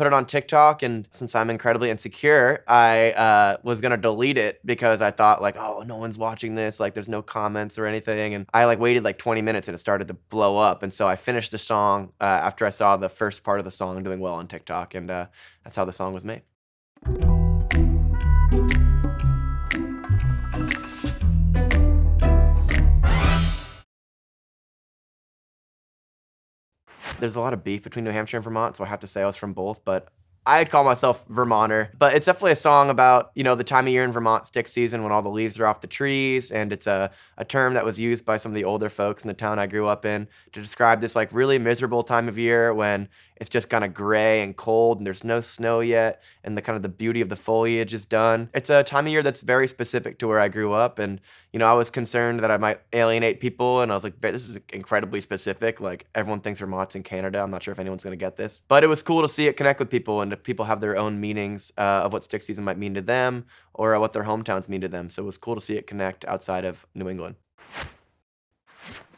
put it on TikTok, and since I'm incredibly insecure, I was gonna delete it because I thought like, oh, no one's watching this, like there's no comments or anything. And I like waited like 20 minutes and it started to blow up. And so I finished the song after I saw the first part of the song doing well on TikTok, and that's how the song was made. There's a lot of beef between New Hampshire and Vermont, so I have to say I was from both, but I'd call myself Vermonter. But it's definitely a song about, the time of year in Vermont, stick season, when all the leaves are off the trees. And it's a term that was used by some of the older folks in the town I grew up in to describe this like really miserable time of year when it's just kind of gray and cold and there's no snow yet, and the kind of the beauty of the foliage is done. It's a time of year that's very specific to where I grew up, and I was concerned that I might alienate people, and I was like, this is incredibly specific. Like, everyone thinks Vermont's in Canada. I'm not sure if anyone's going to get this, but it was cool to see it connect with people, and if people have their own meanings of what stick season might mean to them or what their hometowns mean to them. So it was cool to see it connect outside of New England.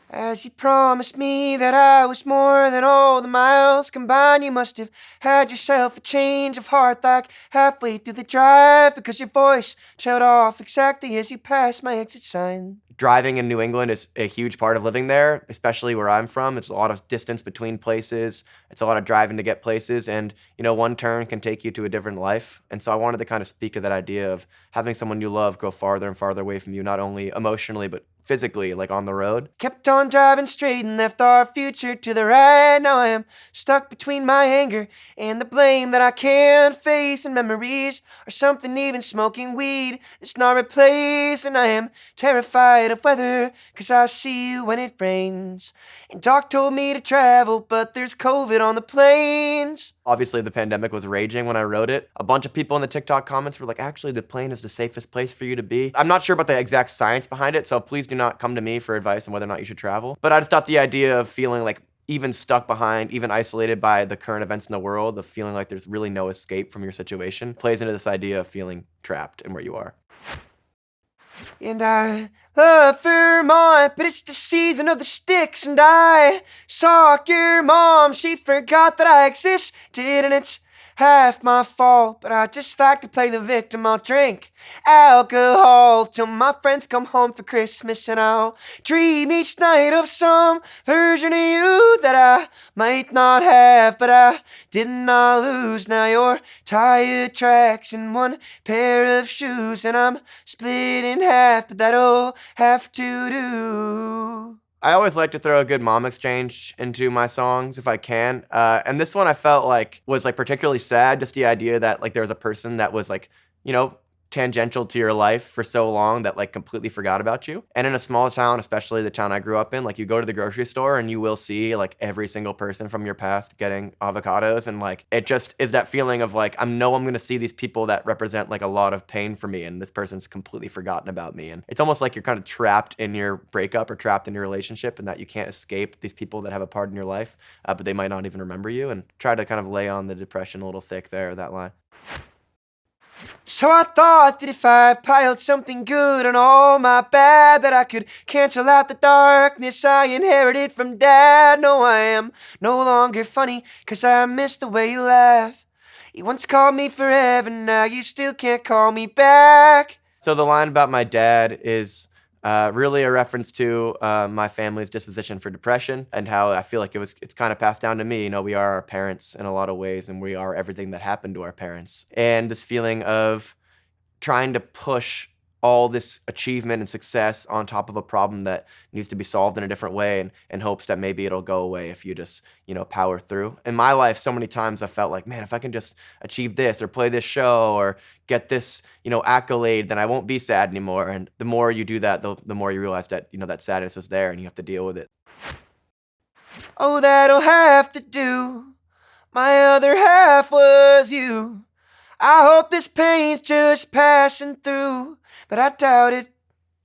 As you promised me that I was more than all the miles combined, you must have had yourself a change of heart like halfway through the drive, because your voice trailed off exactly as you passed my exit sign. Driving in New England is a huge part of living there, especially where I'm from. It's a lot of distance between places. It's a lot of driving to get places, and one turn can take you to a different life. And so I wanted to kind of speak to that idea of having someone you love go farther and farther away from you, not only emotionally but physically, like on the road. Kept on driving straight and left our future to the right. Now I am stuck between my anger and the blame that I can't face, and memories or something, even smoking weed it's not replaced. And I am terrified of weather, cause I see you when it rains. And Doc told me to travel, but there's COVID on the planes. Obviously, the pandemic was raging when I wrote it. A bunch of people in the TikTok comments were like, actually, the plane is the safest place for you to be. I'm not sure about the exact science behind it, so please do not come to me for advice on whether or not you should travel. But I just thought the idea of feeling like even stuck behind, even isolated by the current events in the world, of feeling like there's really no escape from your situation, plays into this idea of feeling trapped in where you are. And I love Vermont, but it's the season of the sticks. And I saw your mom, she forgot that I existed, and it's half my fault, but I just like to play the victim. I'll drink alcohol till my friends come home for Christmas, and I'll dream each night of some version of you that I might not have, but I did not lose. Now your tire tracks in one pair of shoes, and I'm split in half, but that'll have to do. I always like to throw a good mom exchange into my songs if I can. And this one I felt like was like particularly sad, just the idea that like there was a person that was like, tangential to your life for so long that like completely forgot about you. And in a small town, especially the town I grew up in, like you go to the grocery store and you will see like every single person from your past getting avocados, and like it just is that feeling of like I'm going to see these people that represent like a lot of pain for me, and this person's completely forgotten about me. And it's almost like you're kind of trapped in your breakup or trapped in your relationship, and that you can't escape these people that have a part in your life, but they might not even remember you, and try to kind of lay on the depression a little thick there, that line. So I thought that if I piled something good on all my bad, that I could cancel out the darkness I inherited from Dad. No, I am no longer funny, cause I miss the way you laugh. You once called me forever, now you still can't call me back. So the line about my dad is really a reference to my family's disposition for depression, and how I feel like it's kind of passed down to me. We are our parents in a lot of ways, and we are everything that happened to our parents. And this feeling of trying to push all this achievement and success on top of a problem that needs to be solved in a different way, and in hopes that maybe it'll go away if you just, power through. In my life, so many times I felt like, man, if I can just achieve this or play this show or get this, accolade, then I won't be sad anymore. And the more you do that, the more you realize that, that sadness is there and you have to deal with it. Oh, that'll have to do. My other half was you. I hope this pain's just passing through, but I doubt it.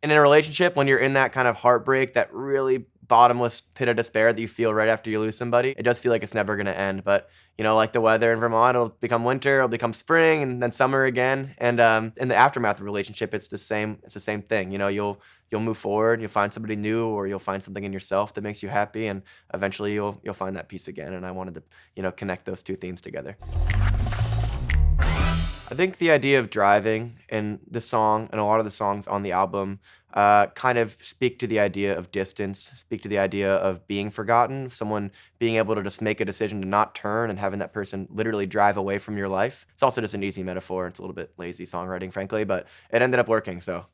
And in a relationship, when you're in that kind of heartbreak that really bottomless pit of despair that you feel right after you lose somebody. It does feel like it's never going to end, but like the weather in Vermont, it'll become winter, it'll become spring, and then summer again. And in the aftermath of a relationship, it's the same. It's the same thing. You'll move forward, you'll find somebody new, or you'll find something in yourself that makes you happy, and eventually you'll find that peace again. And I wanted to connect those two themes together. I think the idea of driving in the song and a lot of the songs on the album kind of speak to the idea of distance, speak to the idea of being forgotten, someone being able to just make a decision to not turn and having that person literally drive away from your life. It's also just an easy metaphor. It's a little bit lazy songwriting, frankly, but it ended up working, so